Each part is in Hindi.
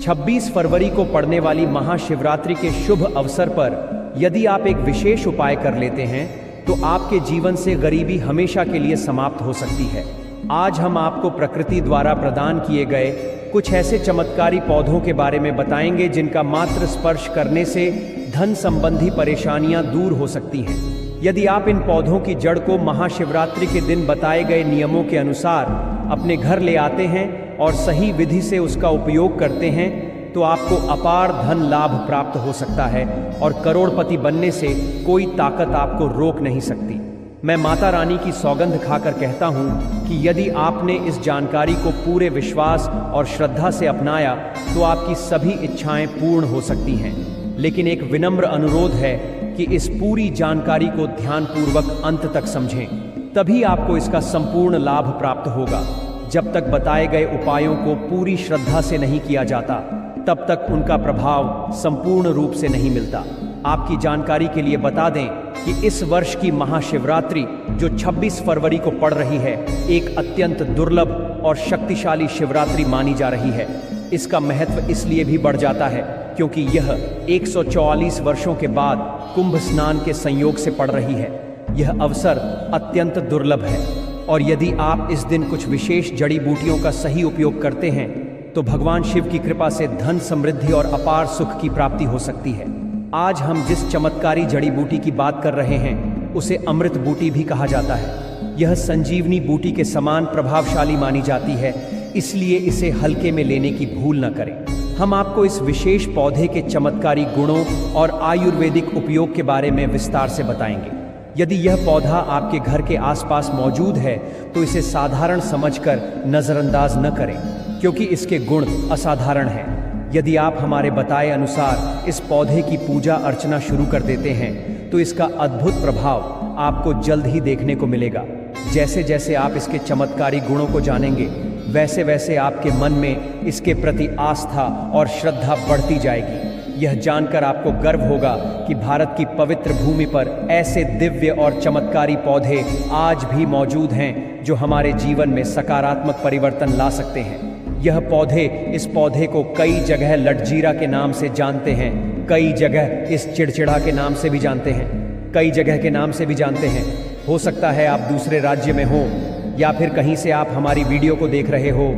26 फरवरी को पड़ने वाली महाशिवरात्रि के शुभ अवसर पर यदि आप एक विशेष उपाय कर लेते हैं तो आपके जीवन से गरीबी हमेशा के लिए समाप्त हो सकती है। आज हम आपको प्रकृति द्वारा प्रदान किए गए कुछ ऐसे चमत्कारी पौधों के बारे में बताएंगे जिनका मात्र स्पर्श करने से धन संबंधी परेशानियां दूर हो सकती हैं। यदि आप इन पौधों की जड़ को महाशिवरात्रि के दिन बताए गए नियमों के अनुसार अपने घर ले आते हैं और सही विधि से उसका उपयोग करते हैं तो आपको अपार धन लाभ प्राप्त हो सकता है और करोड़पति बनने से कोई ताकत आपको रोक नहीं सकती। मैं माता रानी की सौगंध खाकर कहता हूँ कि यदि आपने इस जानकारी को पूरे विश्वास और श्रद्धा से अपनाया तो आपकी सभी इच्छाएं पूर्ण हो सकती हैं। लेकिन एक विनम्र अनुरोध है कि इस पूरी जानकारी को ध्यानपूर्वक अंत तक समझें, तभी आपको इसका संपूर्ण लाभ प्राप्त होगा। जब तक बताए गए उपायों को पूरी श्रद्धा से नहीं किया जाता तब तक उनका प्रभाव संपूर्ण रूप से नहीं मिलता। आपकी जानकारी के लिए बता दें कि इस वर्ष की महाशिवरात्रि जो 26 फरवरी को पड़ रही है, एक अत्यंत दुर्लभ और शक्तिशाली शिवरात्रि मानी जा रही है। इसका महत्व इसलिए भी बढ़ जाता है क्योंकि यह 144 वर्षों के बाद कुंभ स्नान के संयोग से पड़ रही है। यह अवसर अत्यंत दुर्लभ है और यदि आप इस दिन कुछ विशेष जड़ी बूटियों का सही उपयोग करते हैं तो भगवान शिव की कृपा से धन समृद्धि और अपार सुख की प्राप्ति हो सकती है। आज हम जिस चमत्कारी जड़ी बूटी की बात कर रहे हैं उसे अमृत बूटी भी कहा जाता है। यह संजीवनी बूटी के समान प्रभावशाली मानी जाती है, इसलिए इसे हल्के में लेने की भूल न करें। हम आपको इस विशेष पौधे के चमत्कारी गुणों और आयुर्वेदिक उपयोग के बारे में विस्तार से बताएंगे। यदि यह पौधा आपके घर के आसपास मौजूद है तो इसे साधारण समझकर नजरअंदाज न करें क्योंकि इसके गुण असाधारण हैं। यदि आप हमारे बताए अनुसार इस पौधे की पूजा अर्चना शुरू कर देते हैं तो इसका अद्भुत प्रभाव आपको जल्द ही देखने को मिलेगा। जैसे जैसे आप इसके चमत्कारी गुणों को जानेंगे वैसे वैसे आपके मन में इसके प्रति आस्था और श्रद्धा बढ़ती जाएगी। यह जानकर आपको गर्व होगा कि भारत की पवित्र भूमि पर ऐसे दिव्य और चमत्कारी पौधे आज भी मौजूद हैं जो हमारे जीवन में सकारात्मक परिवर्तन ला सकते हैं। यह पौधे इस पौधे को कई जगह लटजीरा के नाम से जानते हैं, कई जगह इस चिड़चिड़ा के नाम से भी जानते हैं, कई जगह के नाम से भी जानते हैं। हो सकता है आप दूसरे राज्य में हो या फिर कहीं से आप हमारी वीडियो को देख रहे हो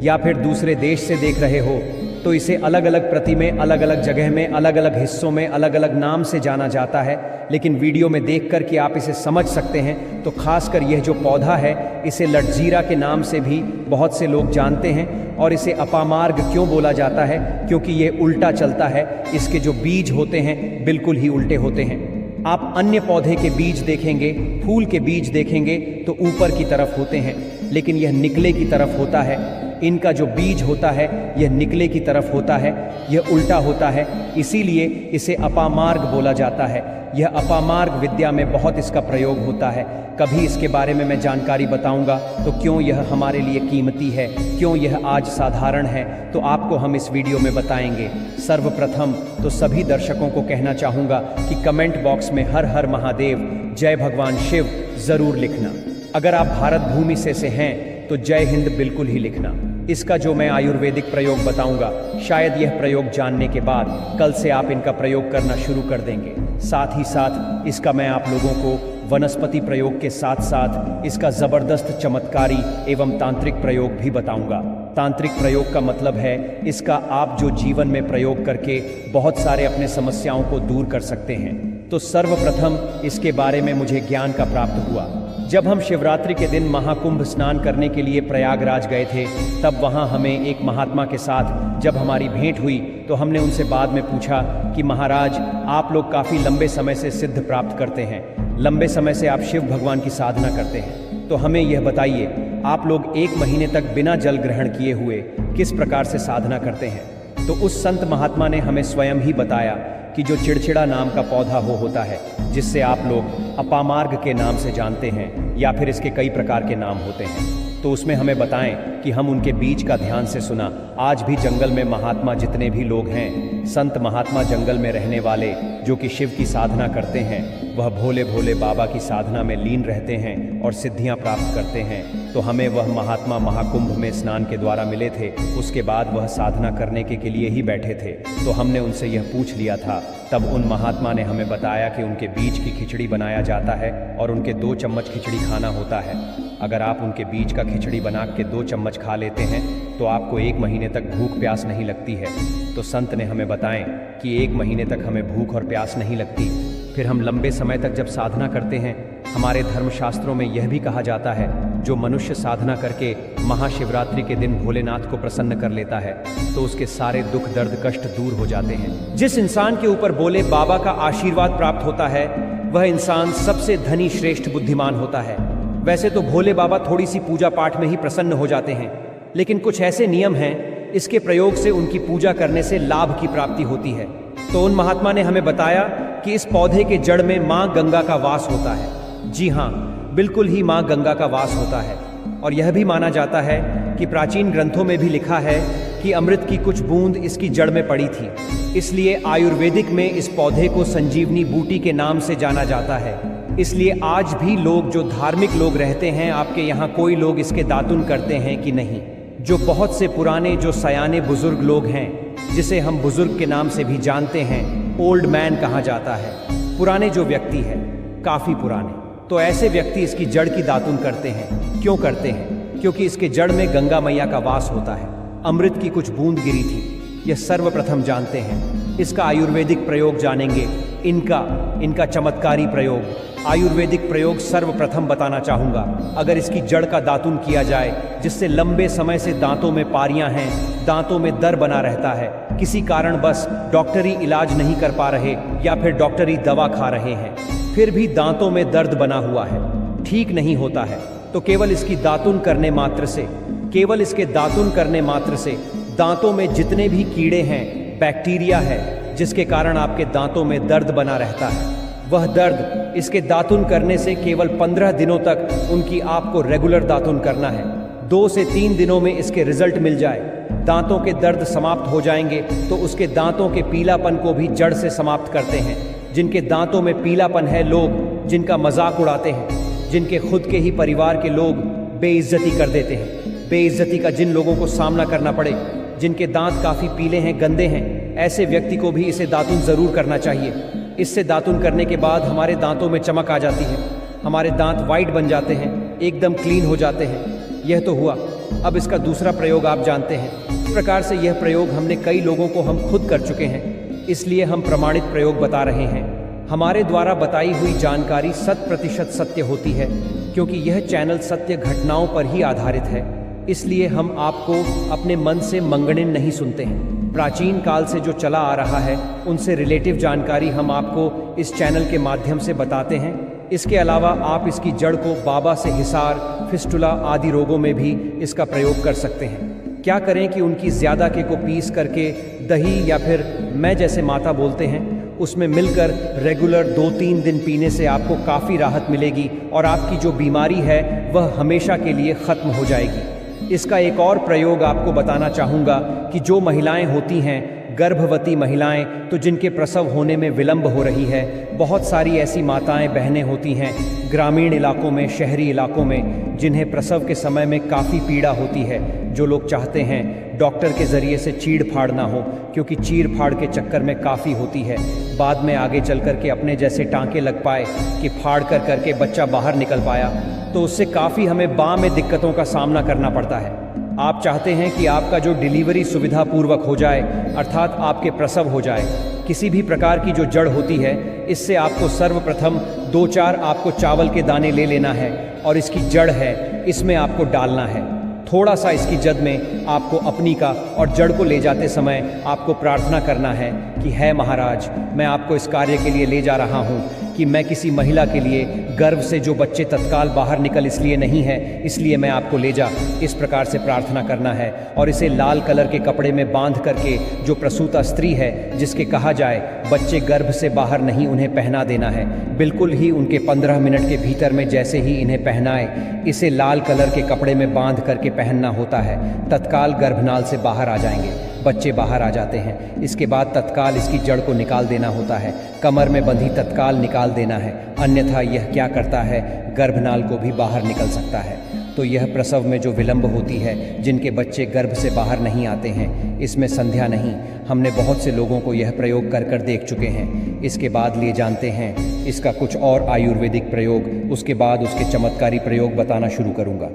या फिर दूसरे देश से देख रहे हो तो इसे अलग अलग प्रति में अलग अलग जगह में अलग अलग हिस्सों में अलग अलग नाम से जाना जाता है। लेकिन वीडियो में देख कर कि आप इसे समझ सकते हैं तो खासकर यह जो पौधा है इसे लटजीरा के नाम से भी बहुत से लोग जानते हैं। और इसे अपामार्ग क्यों बोला जाता है? क्योंकि ये उल्टा चलता है। इसके जो बीज होते हैं बिल्कुल ही उल्टे होते हैं। आप अन्य पौधे के बीज देखेंगे, फूल के बीज देखेंगे तो ऊपर की तरफ होते हैं, लेकिन यह निकले की तरफ होता है। इनका जो बीज होता है यह निकले की तरफ होता है, यह उल्टा होता है, इसीलिए इसे अपामार्ग बोला जाता है। यह अपामार्ग विद्या में बहुत इसका प्रयोग होता है। कभी इसके बारे में मैं जानकारी बताऊंगा तो क्यों यह हमारे लिए कीमती है, क्यों यह आज साधारण है, तो आपको हम इस वीडियो में बताएंगे। सर्वप्रथम तो सभी दर्शकों को कहना चाहूँगा कि कमेंट बॉक्स में हर हर महादेव, जय भगवान शिव ज़रूर लिखना। अगर आप भारत भूमि से हैं तो जय हिंद बिल्कुल ही लिखना। इसका जो मैं आयुर्वेदिक प्रयोग बताऊंगा शायद यह प्रयोग जानने के बाद कल से आप इनका प्रयोग करना शुरू कर देंगे। साथ ही साथ इसका मैं आप लोगों को वनस्पति प्रयोग के साथ साथ इसका ज़बरदस्त चमत्कारी एवं तांत्रिक प्रयोग भी बताऊंगा। तांत्रिक प्रयोग का मतलब है इसका आप जो जीवन में प्रयोग करके बहुत सारे अपने समस्याओं को दूर कर सकते हैं। तो सर्वप्रथम इसके बारे में मुझे ज्ञान का प्राप्त हुआ जब हम शिवरात्रि के दिन महाकुंभ स्नान करने के लिए प्रयागराज गए थे। तब वहाँ हमें एक महात्मा के साथ जब हमारी भेंट हुई तो हमने उनसे बाद में पूछा कि महाराज, आप लोग काफ़ी लंबे समय से सिद्ध प्राप्त करते हैं, लंबे समय से आप शिव भगवान की साधना करते हैं, तो हमें यह बताइए आप लोग 1 महीने तक बिना जल ग्रहण किए हुए किस प्रकार से साधना करते हैं। तो उस संत महात्मा ने हमें स्वयं ही बताया कि जो चिड़चिड़ा नाम का पौधा होता है, जिससे आप लोग अपामार्ग के नाम से जानते हैं या फिर इसके कई प्रकार के नाम होते हैं, तो उसमें हमें बताएं कि हम उनके बीच का ध्यान से सुना। आज भी जंगल में महात्मा जितने भी लोग हैं, संत महात्मा जंगल में रहने वाले जो कि शिव की साधना करते हैं, वह भोले भोले बाबा की साधना में लीन रहते हैं और सिद्धियां प्राप्त करते हैं। तो हमें वह महात्मा महाकुंभ में स्नान के द्वारा मिले थे। उसके बाद वह साधना करने के लिए ही बैठे थे। तो हमने उनसे यह पूछ लिया था। तब उन महात्मा ने हमें बताया कि उनके बीज की खिचड़ी बनाया जाता है और उनके 2 चम्मच खिचड़ी खाना होता है। अगर आप उनके बीज का खिचड़ी बना के 2 चम्मच खा लेते हैं तो आपको 1 महीने तक भूख प्यास नहीं लगती है। तो संत ने हमें बताएं कि 1 महीने तक हमें भूख और प्यास नहीं लगती। फिर हम लंबे समय तक जब साधना करते हैं, हमारे धर्मशास्त्रों में यह भी कहा जाता है, जो मनुष्य साधना करके महाशिवरात्रि के दिन भोलेनाथ को प्रसन्न कर लेता है तो उसके सारे दुख दर्द कष्ट दूर हो जाते हैं। जिस इंसान के ऊपर भोले बाबा का आशीर्वाद प्राप्त होता है, वह इंसान सबसे धनी श्रेष्ठ बुद्धिमान होता है। वैसे तो भोले बाबा थोड़ी सी पूजा पाठ में ही प्रसन्न हो जाते हैं, लेकिन कुछ ऐसे नियम हैं, इसके प्रयोग से उनकी पूजा करने से लाभ की प्राप्ति होती है। तो उन महात्मा ने हमें बताया कि इस पौधे के जड़ में माँ गंगा का वास होता है। जी हाँ, बिल्कुल ही माँ गंगा का वास होता है। और यह भी माना जाता है कि प्राचीन ग्रंथों में भी लिखा है कि अमृत की कुछ बूंद इसकी जड़ में पड़ी थी। इसलिए आयुर्वेदिक में इस पौधे को संजीवनी बूटी के नाम से जाना जाता है। इसलिए आज भी लोग जो धार्मिक लोग रहते हैं, आपके यहाँ कोई लोग इसके दातुन करते हैं कि नहीं? जो बहुत से पुराने जो सयाने बुजुर्ग लोग हैं, जिसे हम बुजुर्ग के नाम से भी जानते हैं, ओल्ड मैन कहा जाता है, पुराने जो व्यक्ति है, काफ़ी पुराने, तो ऐसे व्यक्ति इसकी जड़ की दातुन करते हैं। क्यों करते हैं? क्योंकि इसके जड़ में गंगा मैया का वास होता है। अमृत की कुछ बूंद गिरी थी, यह सर्वप्रथम जानते हैं। इसका आयुर्वेदिक प्रयोग जानेंगे, इनका चमत्कारी प्रयोग, आयुर्वेदिक प्रयोग सर्वप्रथम बताना चाहूँगा। अगर इसकी जड़ का दातुन किया जाए, जिससे लंबे समय से दांतों में पारियां हैं, दांतों में दर्द बना रहता है, किसी कारण बस डॉक्टरी इलाज नहीं कर पा रहे या फिर डॉक्टरी दवा खा रहे हैं, फिर भी दांतों में दर्द बना हुआ है, ठीक नहीं होता है, तो केवल इसकी दातुन करने मात्र से, केवल इसके दातुन करने मात्र से दांतों में जितने भी कीड़े हैं, बैक्टीरिया है, जिसके कारण आपके दांतों में दर्द बना रहता है, वह दर्द इसके दातुन करने से केवल 15 दिनों तक उनकी आपको रेगुलर दातुन करना है। 2 से 3 दिनों में इसके रिजल्ट मिल जाए, दांतों के दर्द समाप्त हो जाएंगे, तो उसके दांतों के पीलापन को भी जड़ से समाप्त करते हैं। जिनके दांतों में पीलापन है, लोग जिनका मजाक उड़ाते हैं, जिनके खुद के ही परिवार के लोग बेइज्जती कर देते हैं, बेइज्जती का जिन लोगों को सामना करना पड़े, जिनके दांत काफ़ी पीले हैं, गंदे हैं, ऐसे व्यक्ति को भी इसे दातुन ज़रूर करना चाहिए। इससे दातुन करने के बाद हमारे दांतों में चमक आ जाती है, हमारे दांत वाइट बन जाते हैं, एकदम क्लीन हो जाते हैं। यह तो हुआ। अब इसका दूसरा प्रयोग आप जानते हैं। इस प्रकार से यह प्रयोग हमने कई लोगों को हम खुद कर चुके हैं, इसलिए हम प्रमाणित प्रयोग बता रहे हैं। हमारे द्वारा बताई हुई जानकारी 100% सत्य होती है, क्योंकि यह चैनल सत्य घटनाओं पर ही आधारित है। इसलिए हम आपको अपने मन से मंगणिन नहीं सुनते हैं। प्राचीन काल से जो चला आ रहा है, उनसे रिलेटिव जानकारी हम आपको इस चैनल के माध्यम से बताते हैं। इसके अलावा आप इसकी जड़ को बाबा से हिसार, फिस्टुला आदि रोगों में भी इसका प्रयोग कर सकते हैं। क्या करें कि उनकी ज़्यादा के को पीस करके दही या फिर मैं जैसे माता बोलते हैं, उसमें मिलकर रेगुलर 2-3 दिन पीने से आपको काफ़ी राहत मिलेगी और आपकी जो बीमारी है वह हमेशा के लिए ख़त्म हो जाएगी। इसका एक और प्रयोग आपको बताना चाहूँगा कि जो महिलाएं होती हैं, गर्भवती महिलाएं, तो जिनके प्रसव होने में विलंब हो रही है, बहुत सारी ऐसी माताएं बहनें होती हैं ग्रामीण इलाकों में, शहरी इलाकों में, जिन्हें प्रसव के समय में काफ़ी पीड़ा होती है। जो लोग चाहते हैं डॉक्टर के ज़रिए से चीड़ फाड़ ना हो, क्योंकि चीड़ फाड़ के चक्कर में काफ़ी होती है, बाद में आगे चल कर के अपने जैसे टाँके लग पाए कि फाड़ कर करके बच्चा बाहर निकल पाया, तो उससे काफ़ी हमें बाँ में दिक्कतों का सामना करना पड़ता है। आप चाहते हैं कि आपका जो डिलीवरी सुविधापूर्वक हो जाए, अर्थात आपके प्रसव हो जाए। किसी भी प्रकार की जो जड़ होती है, इससे आपको सर्वप्रथम 2-4 आपको चावल के दाने ले लेना है और इसकी जड़ है, इसमें आपको डालना है। थोड़ा सा इसकी जद में आपको अपनी का और जड़ को ले जाते समय आपको प्रार्थना करना है कि है महाराज, मैं आपको इस कार्य के लिए ले जा रहा हूँ, कि मैं किसी महिला के लिए गर्भ से जो बच्चे तत्काल बाहर निकल इसलिए नहीं है, इसलिए मैं आपको ले जा, इस प्रकार से प्रार्थना करना है और इसे लाल कलर के कपड़े में बांध करके जो प्रसूता स्त्री है जिसके कहा जाए बच्चे गर्भ से बाहर नहीं, उन्हें पहना देना है। बिल्कुल ही उनके 15 मिनट के भीतर में जैसे ही इन्हें पहनाए, इसे लाल कलर के कपड़े में बांध करके पहनना होता है, तत्काल गर्भनाल से बाहर आ जाएंगे, बच्चे बाहर आ जाते हैं। इसके बाद तत्काल इसकी जड़ को निकाल देना होता है, कमर में बंधी तत्काल निकाल देना है, अन्यथा यह क्या करता है, गर्भनाल को भी बाहर निकल सकता है। तो यह प्रसव में जो विलंब होती है, जिनके बच्चे गर्भ से बाहर नहीं आते हैं, इसमें संध्या नहीं। हमने बहुत से लोगों को यह प्रयोग कर कर देख चुके हैं। इसके बाद लिए जानते हैं इसका कुछ और आयुर्वेदिक प्रयोग, उसके बाद उसके चमत्कारी प्रयोग बताना शुरू करूँगा।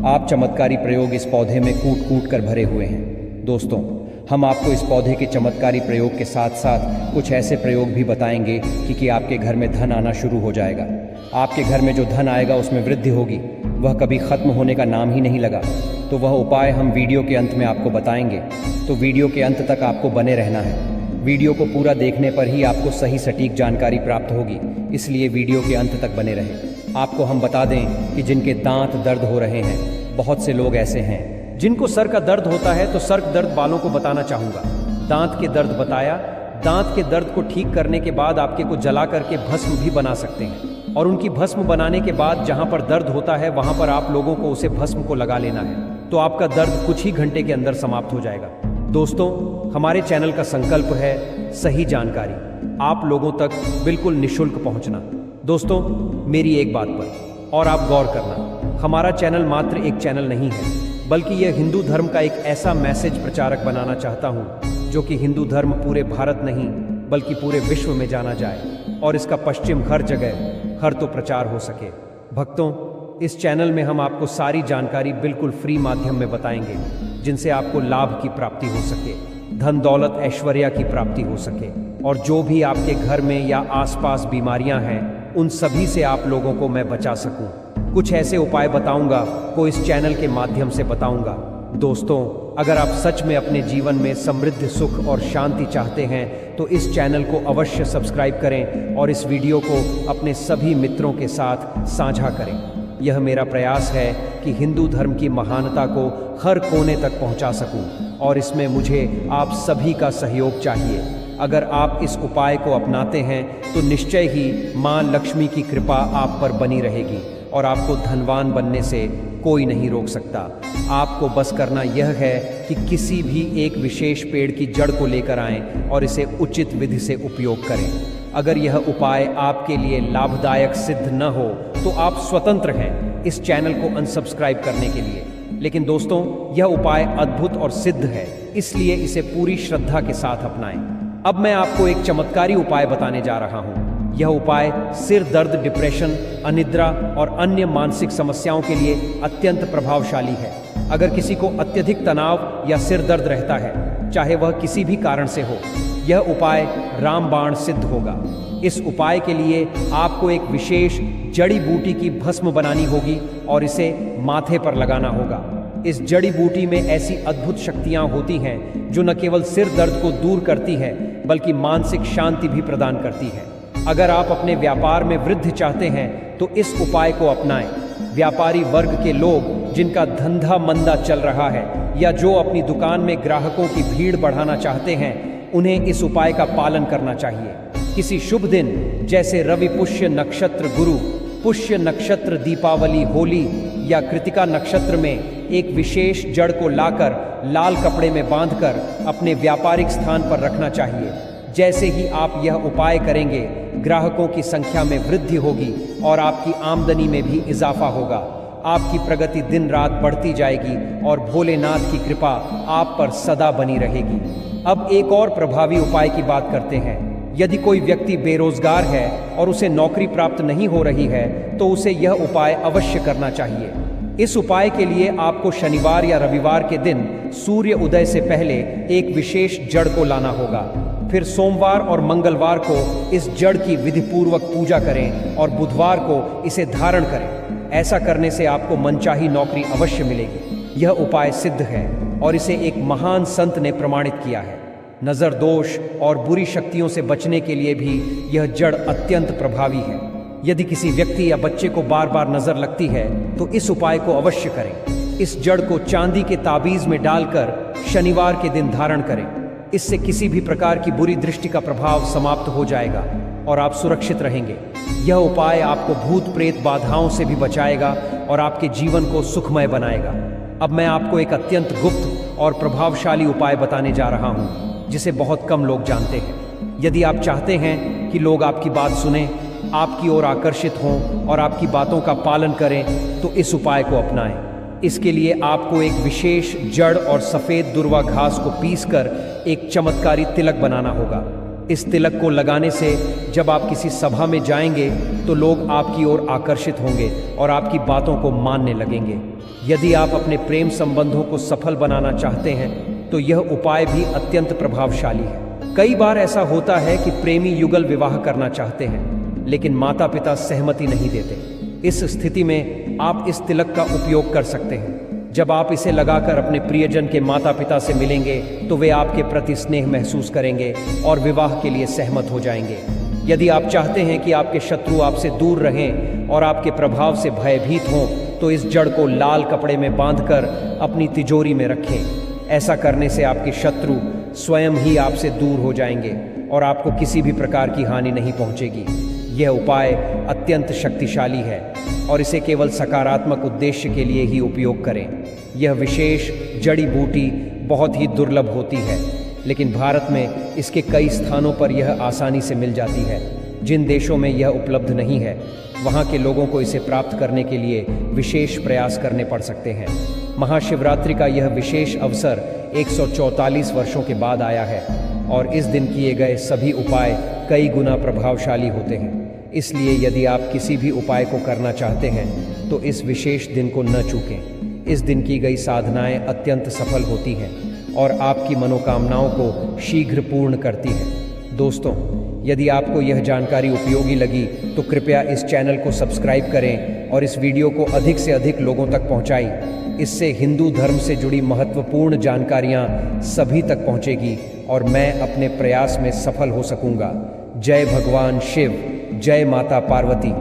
आप चमत्कारी प्रयोग इस पौधे में कूट कूट कर भरे हुए हैं। दोस्तों, हम आपको इस पौधे के चमत्कारी प्रयोग के साथ साथ कुछ ऐसे प्रयोग भी बताएंगे कि आपके घर में धन आना शुरू हो जाएगा। आपके घर में जो धन आएगा उसमें वृद्धि होगी, वह कभी ख़त्म होने का नाम ही नहीं लगा। तो वह उपाय हम वीडियो के अंत में आपको बताएंगे, तो वीडियो के अंत तक आपको बने रहना है। वीडियो को पूरा देखने पर ही आपको सही सटीक जानकारी प्राप्त होगी, इसलिए वीडियो के अंत तक बने रहें। आपको हम बता दें कि जिनके दांत दर्द हो रहे हैं, बहुत से लोग ऐसे हैं जिनको सर का दर्द होता है, तो सर दर्द वालों को बताना चाहूँगा। दांत के दर्द बताया, दांत के दर्द को ठीक करने के बाद आपके को जला करके भस्म भी बना सकते हैं, और उनकी भस्म बनाने के बाद जहाँ पर दर्द होता है वहाँ पर आप लोगों को उसे भस्म को लगा लेना है, तो आपका दर्द कुछ ही घंटे के अंदर समाप्त हो जाएगा। दोस्तों, हमारे चैनल का संकल्प है सही जानकारी आप लोगों तक बिल्कुल निःशुल्क पहुँचना। दोस्तों, मेरी एक बात पर और आप गौर करना, हमारा चैनल मात्र एक चैनल नहीं है, बल्कि यह हिंदू धर्म का एक ऐसा मैसेज प्रचारक बनाना चाहता हूँ जो कि हिंदू धर्म पूरे भारत नहीं बल्कि पूरे विश्व में जाना जाए और इसका पश्चिम हर जगह हर तो प्रचार हो सके। भक्तों, इस चैनल में हम आपको सारी जानकारी बिल्कुल फ्री माध्यम में बताएंगे, जिनसे आपको लाभ की प्राप्ति हो सके, धन दौलत ऐश्वर्य की प्राप्ति हो सके, और जो भी आपके घर में या आसपास बीमारियां हैं उन सभी से आप लोगों को मैं बचा सकूं। कुछ ऐसे उपाय बताऊंगा को इस चैनल के माध्यम से बताऊंगा। दोस्तों, अगर आप सच में अपने जीवन में समृद्ध सुख और शांति चाहते हैं तो इस चैनल को अवश्य सब्सक्राइब करें और इस वीडियो को अपने सभी मित्रों के साथ साझा करें। यह मेरा प्रयास है कि हिंदू धर्म की महानता को हर कोने तक पहुंचा सकूं, और इसमें मुझे आप सभी का सहयोग चाहिए। अगर आप इस उपाय को अपनाते हैं तो निश्चय ही माँ लक्ष्मी की कृपा आप पर बनी रहेगी और आपको धनवान बनने से कोई नहीं रोक सकता। आपको बस करना यह है कि किसी भी एक विशेष पेड़ की जड़ को लेकर आएं और इसे उचित विधि से उपयोग करें। अगर यह उपाय आपके लिए लाभदायक सिद्ध न हो तो आप स्वतंत्र हैं इस चैनल को अनसब्सक्राइब करने के लिए। लेकिन दोस्तों, यह उपाय अद्भुत और सिद्ध है, इसलिए इसे पूरी श्रद्धा के साथ अपनाएं। अब मैं आपको एक चमत्कारी उपाय बताने जा रहा हूँ। यह उपाय सिर दर्द, डिप्रेशन, अनिद्रा और अन्य मानसिक समस्याओं के लिए अत्यंत प्रभावशाली है। अगर किसी को अत्यधिक तनाव या सिर दर्द रहता है, चाहे वह किसी भी कारण से हो, यह उपाय रामबाण सिद्ध होगा। इस उपाय के लिए आपको एक विशेष जड़ी बूटी की भस्म बनानी होगी और इसे माथे पर लगाना होगा। इस जड़ी बूटी में ऐसी अद्भुत शक्तियां होती हैं जो न केवल सिर दर्द को दूर करती है बल्कि मानसिक शांति भी प्रदान करती है। अगर आप अपने व्यापार में वृद्धि चाहते हैं तो इस उपाय को अपनाएं। व्यापारी वर्ग के लोग जिनका धंधा मंदा चल रहा है या जो अपनी दुकान में ग्राहकों की भीड़ बढ़ाना चाहते हैं, उन्हें इस उपाय का पालन करना चाहिए। किसी शुभ दिन जैसे रवि पुष्य नक्षत्र, गुरु पुष्य नक्षत्र, दीपावली, होली या कृतिका नक्षत्र में एक विशेष जड़ को लाकर लाल कपड़े में बांधकर अपने व्यापारिक स्थान पर रखना चाहिए। जैसे ही आप यह उपाय करेंगे, ग्राहकों की संख्या में वृद्धि होगी और आपकी आमदनी में भी इजाफा होगा। आपकी प्रगति दिन रात बढ़ती जाएगी और भोलेनाथ की कृपा आप पर सदा बनी रहेगी। अब एक और प्रभावी उपाय की बात करते हैं। यदि कोई व्यक्ति बेरोजगार है और उसे नौकरी प्राप्त नहीं हो रही है तो उसे यह उपाय अवश्य करना चाहिए। इस उपाय के लिए आपको शनिवार या रविवार के दिन सूर्य उदय से पहले एक विशेष जड़ को लाना होगा। फिर सोमवार और मंगलवार को इस जड़ की विधिपूर्वक पूजा करें और बुधवार को इसे धारण करें। ऐसा करने से आपको मनचाही नौकरी अवश्य मिलेगी। यह उपाय सिद्ध है और इसे एक महान संत ने प्रमाणित किया है। नज़र दोष और बुरी शक्तियों से बचने के लिए भी यह जड़ अत्यंत प्रभावी है। यदि किसी व्यक्ति या बच्चे को बार बार नज़र लगती है तो इस उपाय को अवश्य करें। इस जड़ को चांदी के ताबीज में डालकर शनिवार के दिन धारण करें। इससे किसी भी प्रकार की बुरी दृष्टि का प्रभाव समाप्त हो जाएगा और आप सुरक्षित रहेंगे। यह उपाय आपको भूत प्रेत बाधाओं से भी बचाएगा और आपके जीवन को सुखमय बनाएगा। अब मैं आपको एक अत्यंत गुप्त और प्रभावशाली उपाय बताने जा रहा हूँ, जिसे बहुत कम लोग जानते हैं। यदि आप चाहते हैं कि लोग आपकी बात सुनें, आपकी ओर आकर्षित हों और आपकी बातों का पालन करें, तो इस उपाय को अपनाएं। इसके लिए आपको एक विशेष जड़ और सफ़ेद दुर्वा घास को पीसकर एक चमत्कारी तिलक बनाना होगा। इस तिलक को लगाने से जब आप किसी सभा में जाएंगे तो लोग आपकी ओर आकर्षित होंगे और आपकी बातों को मानने लगेंगे। यदि आप अपने प्रेम संबंधों को सफल बनाना चाहते हैं तो यह उपाय भी अत्यंत प्रभावशाली है। कई बार ऐसा होता है कि प्रेमी युगल विवाह करना चाहते हैं, लेकिन माता पिता सहमति नहीं देते। इस स्थिति में आप इस तिलक का उपयोग कर सकते हैं। जब आप इसे लगाकर अपने प्रियजन के माता पिता से मिलेंगे तो वे आपके प्रति स्नेह महसूस करेंगे और विवाह के लिए सहमत हो जाएंगे। यदि आप चाहते हैं कि आपके शत्रु आपसे दूर रहें और आपके प्रभाव से भयभीत हों, तो इस जड़ को लाल कपड़े में बांधकर अपनी तिजोरी में रखें। ऐसा करने से आपके शत्रु स्वयं ही आपसे दूर हो जाएंगे और आपको किसी भी प्रकार की हानि नहीं पहुंचेगी। यह उपाय अत्यंत शक्तिशाली है और इसे केवल सकारात्मक उद्देश्य के लिए ही उपयोग करें। यह विशेष जड़ी बूटी बहुत ही दुर्लभ होती है, लेकिन भारत में इसके कई स्थानों पर यह आसानी से मिल जाती है। जिन देशों में यह उपलब्ध नहीं है, वहाँ के लोगों को इसे प्राप्त करने के लिए विशेष प्रयास करने पड़ सकते हैं। महाशिवरात्रि का यह विशेष अवसर 144 वर्षों के बाद आया है और इस दिन किए गए सभी उपाय कई गुना प्रभावशाली होते हैं। इसलिए यदि आप किसी भी उपाय को करना चाहते हैं तो इस विशेष दिन को न चूकें। इस दिन की गई साधनाएं अत्यंत सफल होती हैं और आपकी मनोकामनाओं को शीघ्र पूर्ण करती हैं। दोस्तों, यदि आपको यह जानकारी उपयोगी लगी तो कृपया इस चैनल को सब्सक्राइब करें और इस वीडियो को अधिक से अधिक लोगों तक पहुंचाएं। इससे हिंदू धर्म से जुड़ी महत्वपूर्ण जानकारियां सभी तक पहुंचेगी और मैं अपने प्रयास में सफल हो सकूंगा। जय भगवान शिव, जय माता पार्वती।